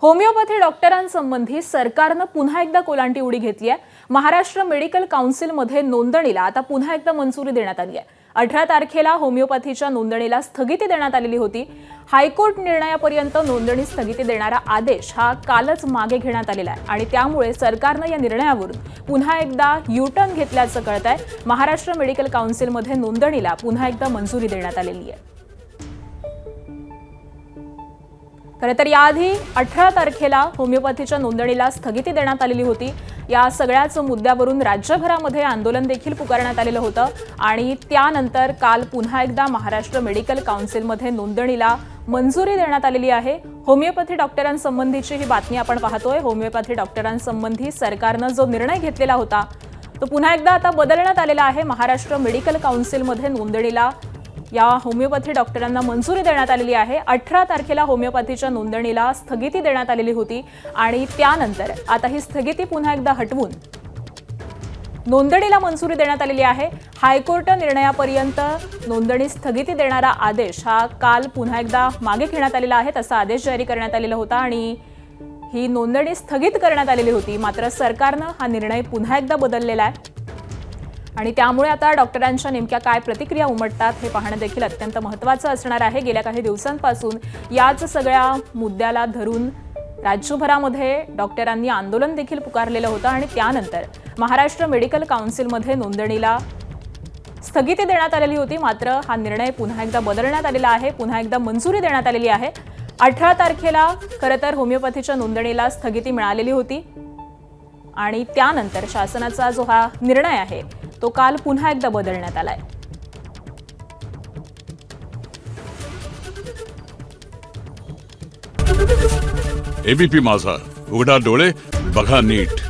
Homeopathy डॉक्टरांसंबंधी सरकारनं पुन्हा एकदा कोलांटी उडी घेतली आहे। महाराष्ट्र मेडिकल काउन्सिलमध्ये नोंदणीला आता पुन्हा एकदा मंजुरी देण्यात आली आहे। 18 तारखेला होमिओपॅथीच्या नोंदणीला स्थगिती देण्यात आलेली होती। हायकोर्ट निर्णयापर्यंत नोंदणी स्थगिती देणारा आदेश हा कालच मागे घेण्यात आलेला आहे आणि त्यामुळे सरकारनं या निर्णयावरून पुन्हा एकदा यू-टर्न घेतल्याचं कळतंय। महाराष्ट्र मेडिकल काउन्सिलमध्ये नोंदणीला पुन्हा एकदा मंजुरी देण्यात आलेली आहे। खरं तर याआधी 18 तारखेला होमिओपॅथीच्या नोंदणीला स्थगिती देण्यात आलेली होती। या सगळ्याच मुद्द्यावरून राज्यभरामध्ये आंदोलन देखील पुकारण्यात आलेलं होतं आणि त्यानंतर काल पुन्हा एकदा महाराष्ट्र मेडिकल काउन्सिलमध्ये नोंदणीला मंजुरी देण्यात आलेली आहे। होमिओपॅथी डॉक्टरांसंबंधीची ही बातमी आपण पाहतोय। होमिओपॅथी डॉक्टरांसंबंधी सरकारनं जो निर्णय घेतलेला होता तो पुन्हा एकदा आता बदलण्यात आलेला आहे। महाराष्ट्र मेडिकल काउन्सिलमध्ये नोंदणीला या होमिओपॅथी डॉक्टरांना मंजुरी देण्यात आलेली आहे। 18 तारखेला होमिओपॅथीच्या नोंदणीला स्थगिती देण्यात आलेली होती आणि त्यानंतर आता ही स्थगिती पुन्हा एकदा हटवून नोंदणीला मंजुरी देण्यात आलेली आहे। हायकोर्ट निर्णयापर्यंत नोंदणी स्थगिती देणारा आदेश हा काल पुन्हा एकदा मागे घेण्यात आलेला आहे। तसा आदेश जारी करण्यात आलेला होता आणि ही नोंदणी स्थगित करण्यात आलेली होती। मात्र सरकारनं हा निर्णय पुन्हा एकदा बदललेला आहे आणि त्यामुळे आता डॉक्टरांच्या नेमक्या काय प्रतिक्रिया उमटतात हे पाहणं देखील अत्यंत महत्त्वाचं असणार आहे। गेल्या काही दिवसांपासून याच सगळ्या मुद्द्याला धरून राज्यभरामध्ये डॉक्टरांनी आंदोलन देखील पुकारलेलं होतं आणि त्यानंतर महाराष्ट्र मेडिकल काउन्सिलमध्ये नोंदणीला स्थगिती देण्यात आलेली होती। मात्र हा निर्णय पुन्हा एकदा बदलण्यात आलेला आहे, पुन्हा एकदा मंजुरी देण्यात आलेली आहे। 18 तारखेला खरं तर होमिओपॅथीच्या नोंदणीला स्थगिती मिळालेली होती आणि त्यानंतर शासनाचा जो हा निर्णय आहे तो काल पुन्हा एकदा बदलण्यात आलाय। एबीपी माझा, उघडा डोळे बघा नीट।